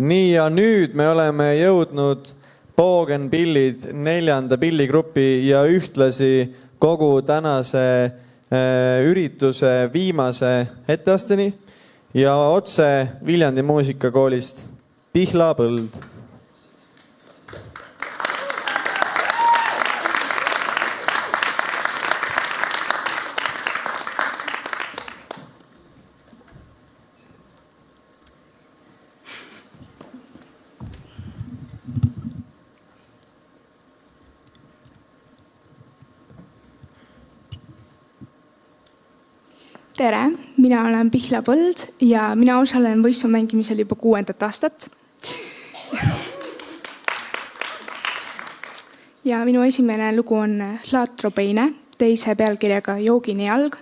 Nii ja nüüd me oleme jõudnud Bougainpillid 4. pilligrupi ja ühtlasi kogu tänase ürituse viimase etteasteni ja otse Viljandi muusikakoolist Pihlapõld. Tere, mina olen Pihlapõld ja mina osalen võissu mängimisel juba 6. aastat. Ja minu esimene lugu on Laatropeine, teise pealkirjaga Joogini jalg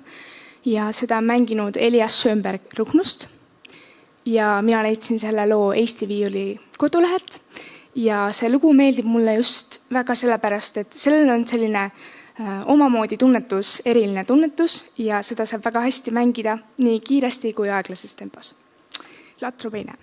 ja seda on mänginud Elias Schönberg Ruhnust. Ja mina leidsin selle loo Eesti Viiuli kodulehelt ja see lugu meeldib mulle just väga sellepärast, et sellel on selline omamoodi tunnetus, eriline tunnetus ja seda saab väga hästi mängida nii kiiresti kui aeglases tempos. Laatropeine.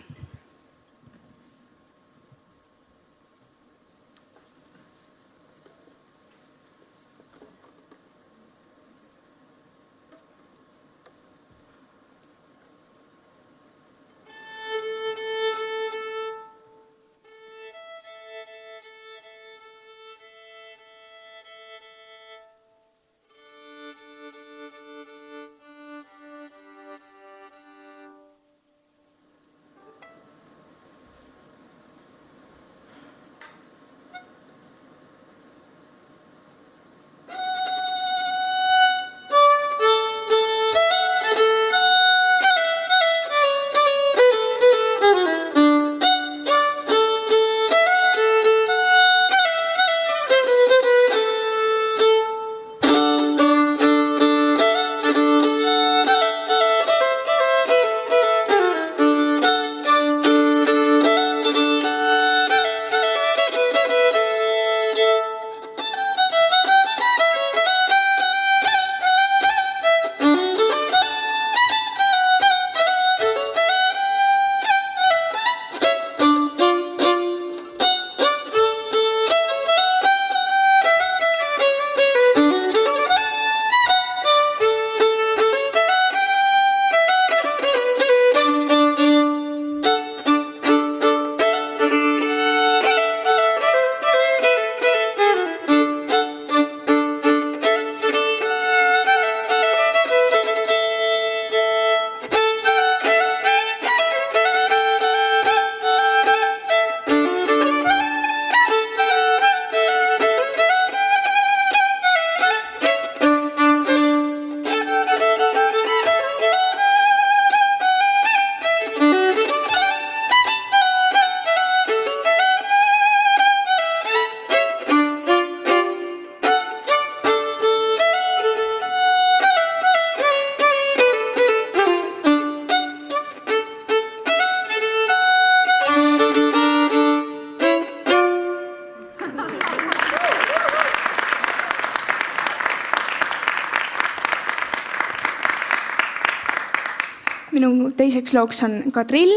Minu teiseks looks on Kadrill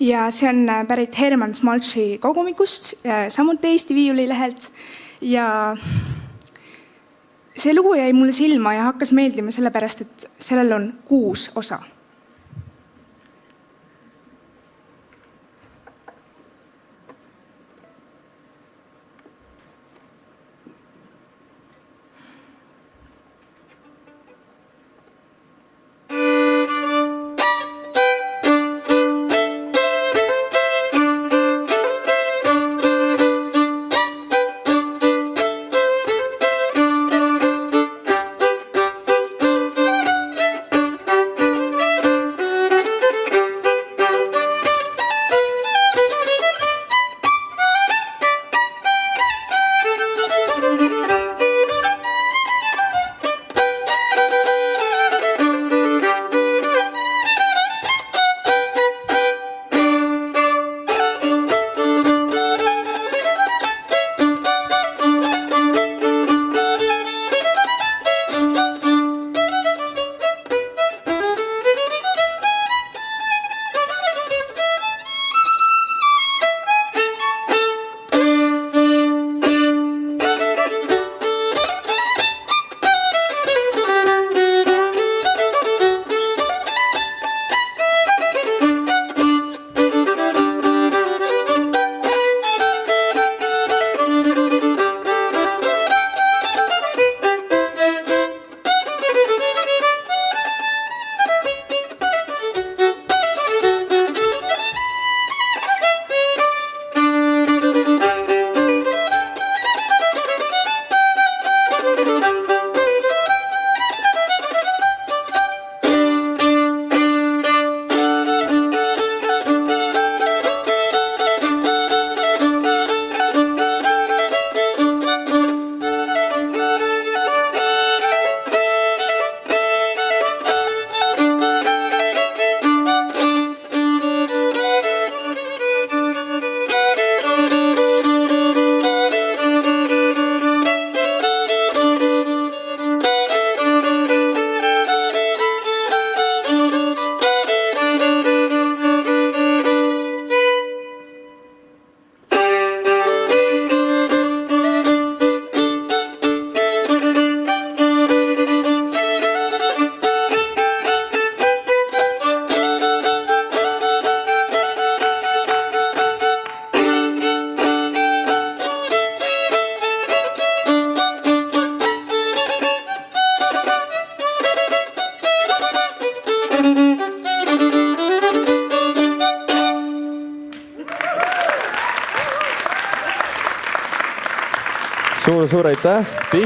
ja see on pärit Herman Smaltsi kogumikust, samuti Eesti Viiuli lehelt ja see lugu jäi mulle silma ja hakkas meeldima sellepärast, et sellel on 6 osa. suur aitäh.